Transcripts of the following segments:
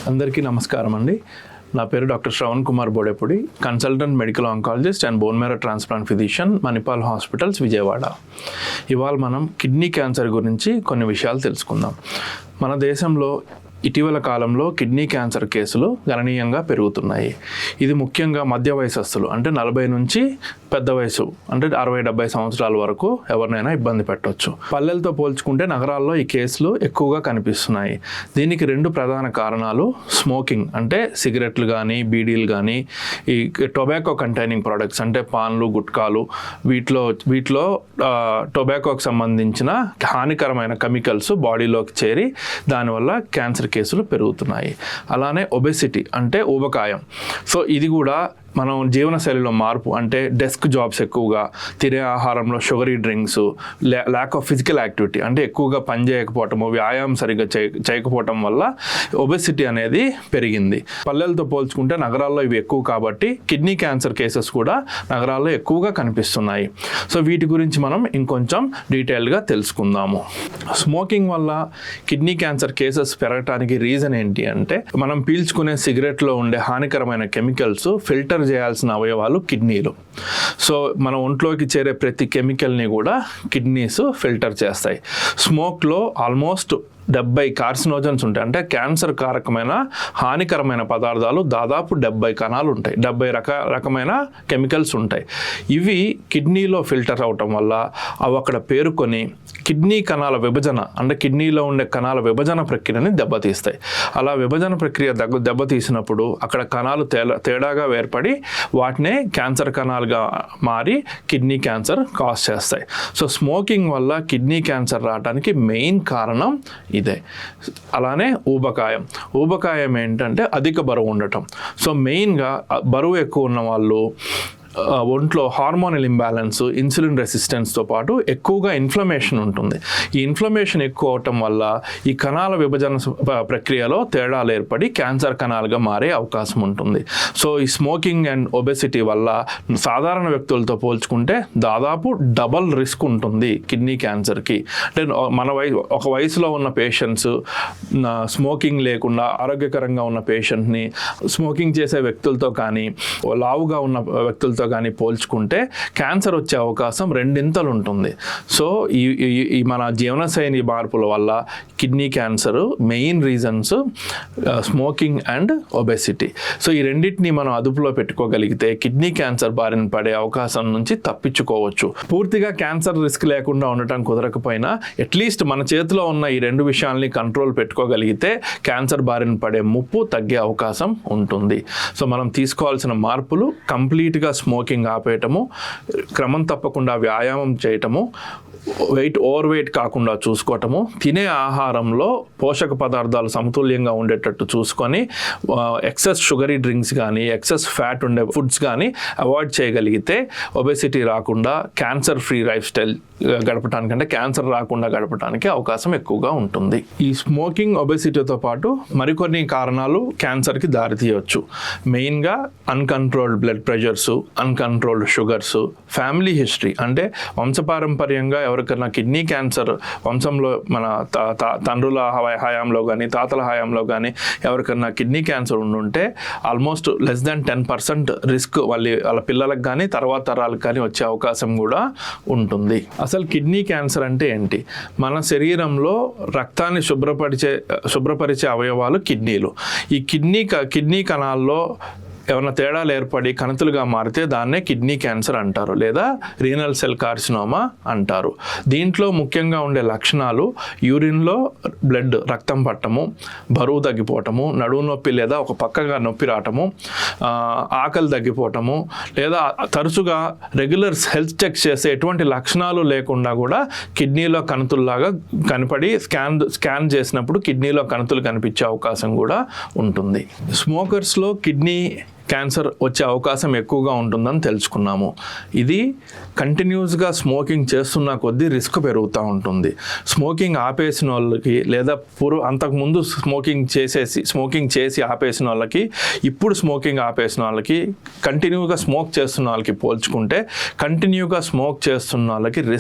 అందరికీ నమస్కారం అండి. నా పేరు doctor Shravan Kumar Bodepudi, consultant medical oncologist and bone marrow transplant physician, Manipal hospitals, Vijayawada. ఇవాళ మనం కిడ్నీ క్యాన్సర్ గురించి కొన్ని విషయాలు తెలుసుకుందాం. మన దేశంలో ఇటీవల కాలంలో కిడ్నీ క్యాన్సర్ కేసులు గణనీయంగా పెరుగుతున్నాయి. ఇది ముఖ్యంగా మధ్య వయసస్తులు, అంటే 40 నుంచి పెద్ద వయసు అంటే 60-70 సంవత్సరాల వరకు ఎవరినైనా ఇబ్బంది పెట్టవచ్చు. పల్లెలతో పోల్చుకుంటే నగరాల్లో ఈ కేసులు ఎక్కువగా కనిపిస్తున్నాయి. దీనికి 2 ప్రధాన కారణాలు: స్మోకింగ్ అంటే సిగరెట్లు కానీ బీడీలు కానీ, ఈ టొబాకో కంటైనింగ్ ప్రొడక్ట్స్ అంటే పాన్లు, గుట్కాలు, వీటిలో టొబాకోకి సంబంధించిన హానికరమైన కెమికల్స్ బాడీలోకి చేరి దానివల్ల క్యాన్సర్ కేసులు పెరుగుతున్నాయి. అలానే ఒబెసిటీ అంటే ఊబకాయం. సో ఇది కూడా మనం జీవనశైలిలో మార్పు, అంటే డెస్క్ జాబ్స్ ఎక్కువగా, తినే ఆహారంలో sugary drinks, lack of physical activity అంటే ఎక్కువగా పని చేయకపోవటము, వ్యాయామం సరిగ్గా చేయకపోవటం వల్ల ఒబెసిటీ అనేది పెరిగింది. పల్లెలతో పోల్చుకుంటే నగరాల్లో ఇవి ఎక్కువ కాబట్టి కిడ్నీ క్యాన్సర్ కేసెస్ కూడా నగరాల్లో ఎక్కువగా కనిపిస్తున్నాయి. సో వీటి గురించి మనం ఇంకొంచెం డీటెయిల్గా తెలుసుకుందాము. స్మోకింగ్ వల్ల కిడ్నీ క్యాన్సర్ కేసెస్ పెరగటానికి రీజన్ ఏంటి అంటే, మనం పీల్చుకునే సిగరెట్లో ఉండే హానికరమైన కెమికల్స్ ఫిల్టర్ చేయాల్సిన అవయవాలు కిడ్నీలు. సో మన ఒంట్లోకి చేరే ప్రతి కెమికల్ని కూడా కిడ్నీస్ ఫిల్టర్ చేస్తాయి. స్మోక్లో ఆల్మోస్ట్ 70 కార్సినోజన్స్ ఉంటాయి, అంటే క్యాన్సర్ కారకమైన హానికరమైన పదార్థాలు దాదాపు 70 కణాలు ఉంటాయి, 70 రకమైన కెమికల్స్ ఉంటాయి. ఇవి కిడ్నీలో ఫిల్టర్ అవటం వల్ల అవి అక్కడ పేరుకొని కిడ్నీ కణాల విభజన, అంటే కిడ్నీలో ఉండే కణాల విభజన ప్రక్రియని దెబ్బతీస్తాయి. అలా విభజన ప్రక్రియ దెబ్బతీసినప్పుడు అక్కడ కణాలు తేడాగా ఏర్పడి వాటినే క్యాన్సర్ కణాలుగా మారి కిడ్నీ క్యాన్సర్ కాజ్ చేస్తాయి. సో స్మోకింగ్ వల్ల కిడ్నీ క్యాన్సర్ రావడానికి మెయిన్ కారణం ఇదే. అలానే ఊబకాయం ఏంటంటే అధిక బరువు ఉండటం. సో మెయిన్గా బరువు ఎక్కువ ఉన్న వాళ్ళు ఒంట్లో హార్మోనల్ ఇంబ్యాలెన్స్, ఇన్సులిన్ రెసిస్టెన్స్తో పాటు ఎక్కువగా ఇన్ఫ్లమేషన్ ఉంటుంది. ఈ ఇన్ఫ్లమేషన్ ఎక్కువ అవటం వల్ల ఈ కణాల విభజన ప్రక్రియలో తేడాలు ఏర్పడి క్యాన్సర్ కణాలుగా మారే అవకాశం ఉంటుంది. సో ఈ స్మోకింగ్ అండ్ ఒబెసిటీ వల్ల సాధారణ వ్యక్తులతో పోల్చుకుంటే దాదాపు డబల్ రిస్క్ ఉంటుంది కిడ్నీ క్యాన్సర్కి. అంటే ఒక వయసులో ఉన్న పేషెంట్స్, స్మోకింగ్ లేకుండా ఆరోగ్యకరంగా ఉన్న పేషెంట్ని స్మోకింగ్ చేసే వ్యక్తులతో కానీ లావుగా ఉన్న వ్యక్తులతో కానీ పోల్చుకుంటే క్యాన్సర్ వచ్చే అవకాశం 2 ఉంటుంది. సో ఈ మన జీవనశైలి మార్పుల వల్ల kidney cancer main reasons smoking and obesity. So ఈ రెండింటిని మనం అదుపులో పెట్టుకోగలిగితే కిడ్నీ క్యాన్సర్ బారిన పడే అవకాశం నుంచి తప్పించుకోవచ్చు. పూర్తిగా క్యాన్సర్ రిస్క్ లేకుండా ఉండటం కుదరకపోయినా అట్లీస్ట్ మన చేతిలో ఉన్న ఈ 2 విషయాల్ని కంట్రోల్ పెట్టుకోగలిగితే క్యాన్సర్ బారిన పడే ముప్పు తగ్గే అవకాశం ఉంటుంది. సో మనం తీసుకోవాల్సిన మార్పులు కంప్లీట్గా స్మోకింగ్ ఆపేయటము, క్రమం తప్పకుండా వ్యాయామం చేయటము, ఓవర్ వెయిట్ కాకుండా చూసుకోవటము, తినే ఆహారంలో పోషక పదార్థాలు సమతుల్యంగా ఉండేటట్టు చూసుకొని ఎక్సెస్ షుగరీ డ్రింక్స్ కానీ ఎక్సెస్ ఫ్యాట్ ఉండే ఫుడ్స్ కానీ అవాయిడ్ చేయగలిగితే ఒబెసిటీ రాకుండా క్యాన్సర్ ఫ్రీ లైఫ్ స్టైల్ గడపటానికంటే క్యాన్సర్ రాకుండా గడపడానికి అవకాశం ఎక్కువగా ఉంటుంది. ఈ స్మోకింగ్, ఒబెసిటీతో పాటు మరికొన్ని కారణాలు క్యాన్సర్కి దారితీయవచ్చు. మెయిన్గా uncontrolled blood pressures, uncontrolled sugars, family history అంటే వంశపారంపర్యంగా ఎవరికైనా కిడ్నీ క్యాన్సర్ వంశంలో మన తండ్రుల హయాంలో కానీ తాతల హయాంలో కానీ ఎవరికైనా కిడ్నీ క్యాన్సర్ ఉండుంటే ఆల్మోస్ట్ లెస్ దాన్ 10% రిస్క్ వాళ్ళ పిల్లలకు కానీ తర్వాత తరాలకు కానీ వచ్చే అవకాశం కూడా ఉంటుంది. అసలు కిడ్నీ క్యాన్సర్ అంటే ఏంటి? మన శరీరంలో రక్తాన్ని శుభ్రపరిచే అవయవాలు కిడ్నీలు. ఈ కిడ్నీ కణాల్లో ఏమైనా తేడాలు ఏర్పడి కణితులుగా మారితే దాన్నే కిడ్నీ క్యాన్సర్ అంటారు, లేదా రీనల్ సెల్ కార్సినోమా అంటారు. దీంట్లో ముఖ్యంగా ఉండే లక్షణాలు యూరిన్లో రక్తం పట్టము, బరువు తగ్గిపోవటము, నడుము నొప్పి లేదా ఒక పక్కగా నొప్పి రావటము, ఆకలి తగ్గిపోవటము, లేదా తరచుగా రెగ్యులర్ హెల్త్ చెక్స్ చేసే ఎటువంటి లక్షణాలు లేకుండా కూడా కిడ్నీలో కణుతుల్లాగా కనపడి స్కాన్ చేసినప్పుడు కిడ్నీలో కణుతులు కనిపించే అవకాశం కూడా ఉంటుంది. స్మోకర్స్లో కిడ్నీ క్యాన్సర్ వచ్చే అవకాశం ఎక్కువగా ఉంటుందని తెలుసుకున్నాము. ఇది కంటిన్యూస్గా స్మోకింగ్ చేస్తున్న కొద్దీ రిస్క్ పెరుగుతూ ఉంటుంది. స్మోకింగ్ ఆపేసిన వాళ్ళకి లేదా అంతకుముందు స్మోకింగ్ చేసి ఆపేసిన వాళ్ళకి, ఇప్పుడు స్మోకింగ్ ఆపేసిన వాళ్ళకి, కంటిన్యూగా స్మోక్ చేస్తున్న వాళ్ళకి పోల్చుకుంటే కంటిన్యూగా స్మోక్ చేస్తున్న వాళ్ళకి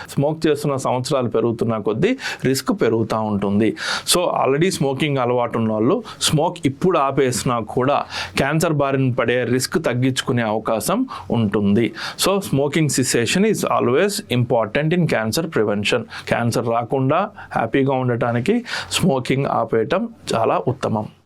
స్మోక్ చేస్తున్న సంవత్సరాలు పెరుగుతున్న కొద్దీ రిస్క్ పెరుగుతూ ఉంటుంది. సో ఆల్రెడీ స్మోకింగ్ అలవాటు ఉన్న వాళ్ళు స్మోక్ ఇప్పుడు ఆపేసినా కూడా క్యాన్సర్ బారిన పడే రిస్క్ తగ్గించుకునే అవకాశం ఉంటుంది. So smoking cessation is always important in cancer prevention. Cancer రాకుండా హ్యాపీగా ఉండటానికి స్మోకింగ్ ఆపేయటం చాలా ఉత్తమం.